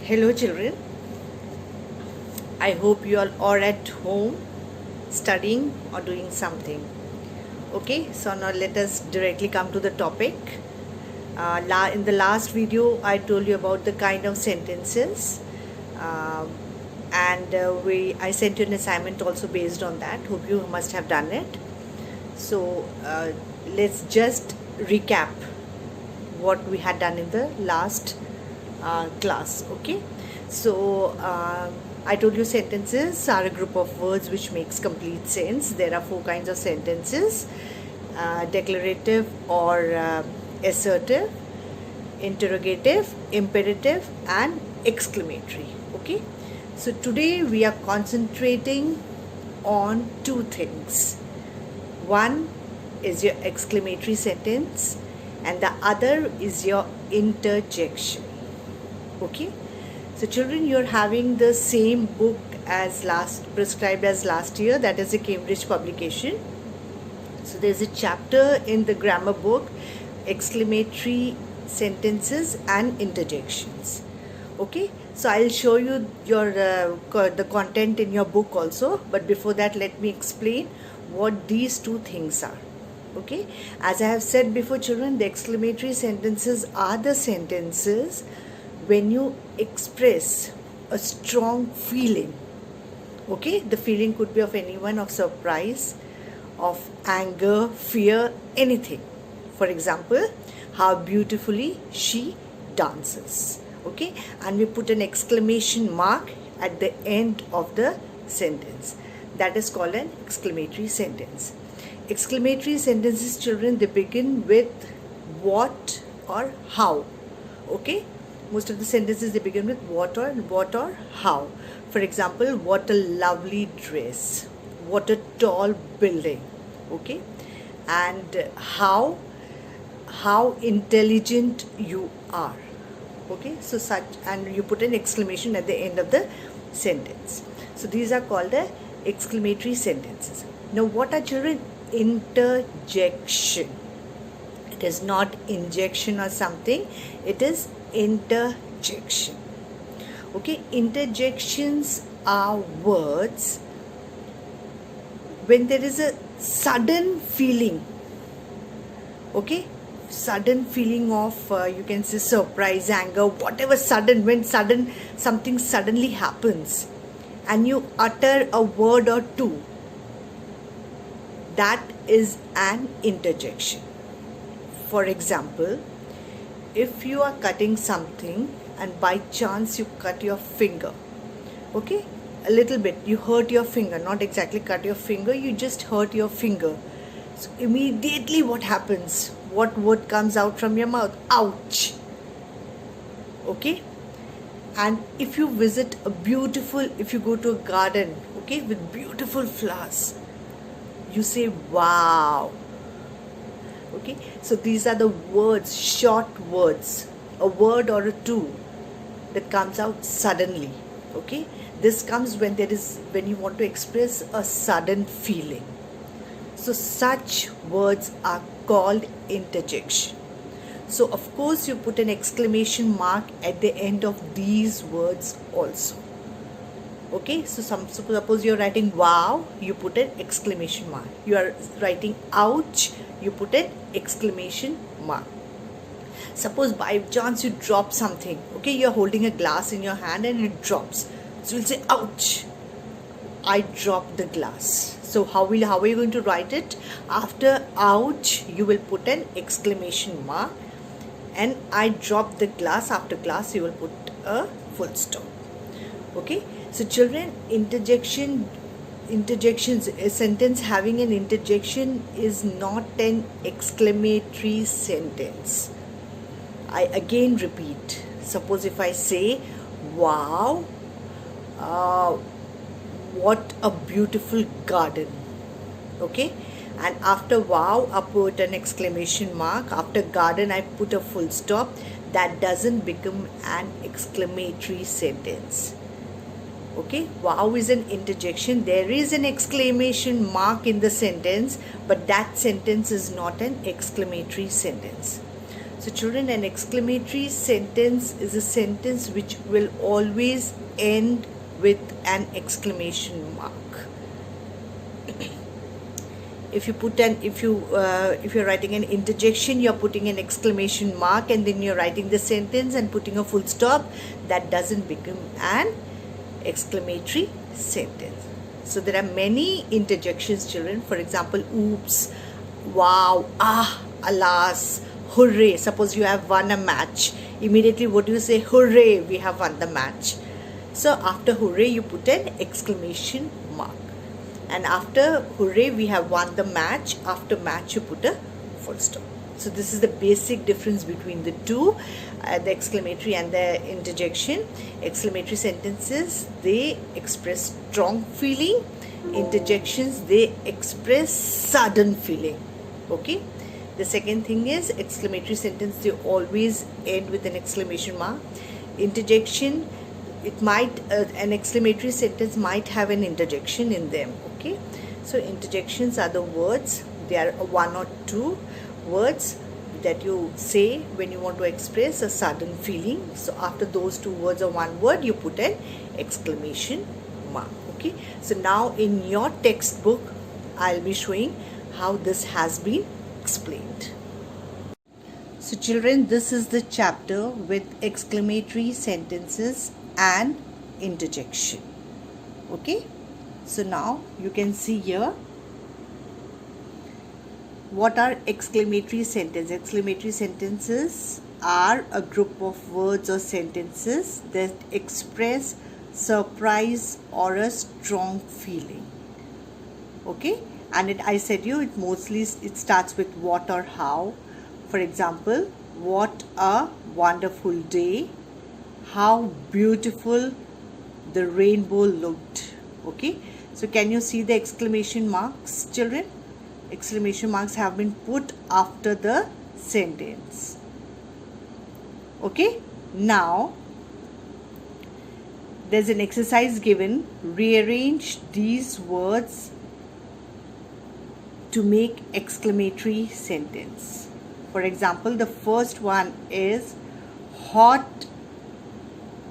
Hello children, I hope you all are at home studying or doing something. Okay, so now let us directly come to the topic. In the last video I told you about the kind of sentences um, and I sent you an assignment also based on that. Hope you must have done it. So let's just recap what we had done in the last class. Okay, so I told you sentences are a group of words which makes complete sense. There are four kinds of sentences: declarative or assertive, interrogative, imperative, and exclamatory. Okay, so today we are concentrating on two things. One is your exclamatory sentence and the other is your interjection. Okay, so children, you're having the same book as prescribed as last year, that is a Cambridge publication. So there's a chapter in the grammar book, exclamatory sentences and interjections. Okay, so I'll show you your the content in your book also, but before that let me explain what these two things are. Okay, as I have said before children, the exclamatory sentences are the sentences when you express a strong feeling. Okay, the feeling could be of anyone, of surprise, of anger, fear, anything. For example, how beautifully she dances. Okay, and we put an exclamation mark at the end of the sentence. That is called an exclamatory sentence. Exclamatory sentences, children, they begin with what or how. Okay, most of the sentences they begin with what or how. For example, what a lovely dress, what a tall building. Okay, and how intelligent you are. Okay, so such, and you put an exclamation at the end of the sentence. So these are called the exclamatory sentences. Now what are, children? Interjection. It is not injection or something, it is interjection. Okay, interjections are words when there is a sudden feeling. Okay, sudden feeling of you can say surprise, anger, whatever, sudden, when something suddenly happens and you utter a word or two, that is an interjection. For example, if you are cutting something and by chance you cut your finger, okay, a little bit, you hurt your finger, not exactly cut your finger, you just hurt your finger. So immediately what happens? What word comes out from your mouth? Ouch. Okay, and if you visit if you go to a garden, okay, with beautiful flowers, you say wow. Okay, so these are the words, short words, a word or a two that comes out suddenly. Okay, this comes when you want to express a sudden feeling. So such words are called interjection. So of course you put an exclamation mark at the end of these words also. Okay, so suppose you're writing wow, you put an exclamation mark. You are writing ouch, you put an exclamation mark. Suppose by chance you drop something, okay, you're holding a glass in your hand and it drops. So you'll say ouch, I dropped the glass. So how are you going to write it? After ouch, you will put an exclamation mark, and I dropped the glass, after glass you will put a full stop. Okay, so children, interjections, a sentence having an interjection is not an exclamatory sentence. I again repeat, suppose if I say wow, what a beautiful garden. Okay, and after wow I put an exclamation mark, after garden I put a full stop. That doesn't become an exclamatory sentence. Okay, wow is an interjection. There is an exclamation mark in the sentence, but that sentence is not an exclamatory sentence. So children, an exclamatory sentence is a sentence which will always end with an exclamation mark. If you're writing an interjection, you're putting an exclamation mark, and then you're writing the sentence and putting a full stop. That doesn't become an exclamatory sentence. So there are many interjections, children. For example, oops, wow, ah, alas, hooray. Suppose you have won a match. Immediately what do you say? Hooray, we have won the match. So after hooray, you put an exclamation mark. And after hooray, we have won the match. After match, you put a full stop. So this is the basic difference between the two, the exclamatory and the interjection. Exclamatory sentences, they express strong feeling. Interjections, they express sudden feeling. Okay. The second thing is, exclamatory sentence, they always end with an exclamation mark. Interjection, it might an exclamatory sentence might have an interjection in them. Okay, so interjections are the words. They are one or two words that you say when you want to express a sudden feeling. So after those two words or one word, you put an exclamation mark. Okay, so now in your textbook, I'll be showing how this has been explained. So children, this is the chapter with exclamatory sentences and interjection. Okay, so now you can see here what are exclamatory sentences. Exclamatory sentences are a group of words or sentences that express surprise or a strong feeling. Okay, and I said you it starts with what or how. For example, what a wonderful day, how beautiful the rainbow looked. Okay, so can you see the exclamation marks, children? Exclamation marks have been put after the sentence. Okay, now there's an exercise given. Rearrange these words to make exclamatory sentence. For example, the first one is hot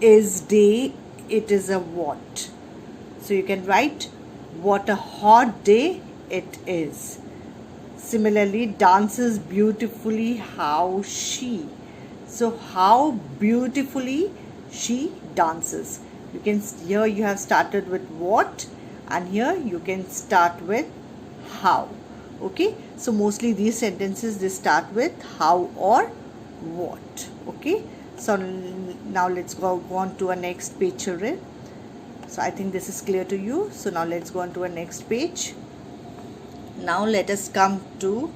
is day, it is a what. So you can write what a hot day it is. Similarly, dances beautifully how she. So how beautifully she dances. You can, here you have started with what, and here you can start with how. Okay, so mostly these sentences, they start with how or what. Okay, so now let's go on to our next page, children. So I think this is clear to you. So now let's go on to our next page. Now let us come to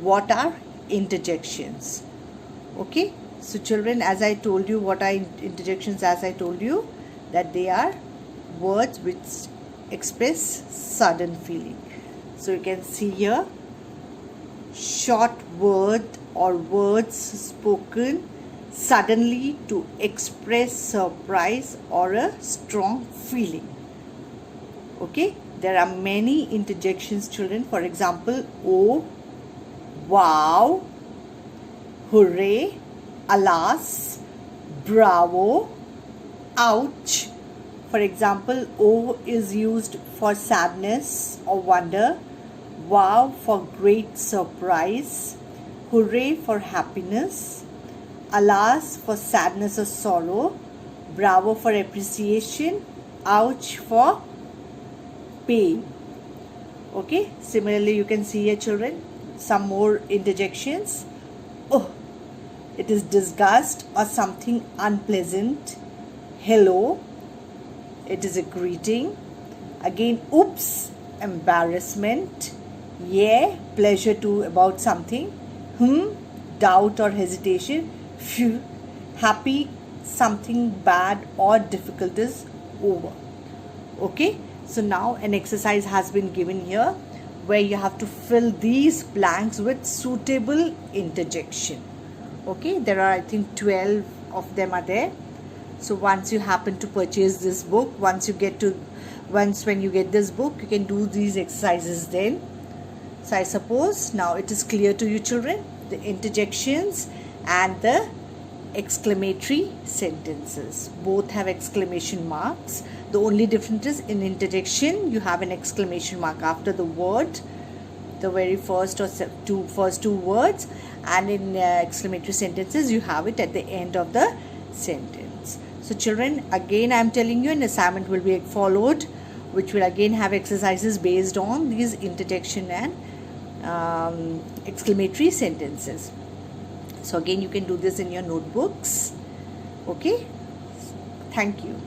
what are interjections. Okay, so children, as I told you, what are interjections? As I told you, that they are words which express sudden feeling. So you can see here, short word or words spoken suddenly to express surprise or a strong feeling. Okay, there are many interjections, children. For example, oh, wow, hooray, alas, bravo, ouch. For example, oh is used for sadness or wonder, wow for great surprise, hooray for happiness, alas for sadness or sorrow, bravo for appreciation, ouch for pain. Okay, similarly you can see here, children, some more interjections. Oh, it is disgust or something unpleasant. Hello, it is a greeting. Again, oops, embarrassment. Yeah, pleasure to about something. Doubt or hesitation. Phew, happy, something bad or difficult is over. Okay, so now an exercise has been given here where you have to fill these blanks with suitable interjection. Okay, there are, I think, 12 of them are there. So once you happen to purchase this book, when you get this book, you can do these exercises then. So I suppose now it is clear to you, children. The interjections, and the exclamatory sentences. Both have exclamation marks. The only difference is in interjection you have an exclamation mark after the word, the very first or first two words, and in exclamatory sentences you have it at the end of the sentence. So children, again I am telling you an assignment will be followed, which will again have exercises based on these interjection and exclamatory sentences. So again you can do this in your notebooks. Okay, thank you.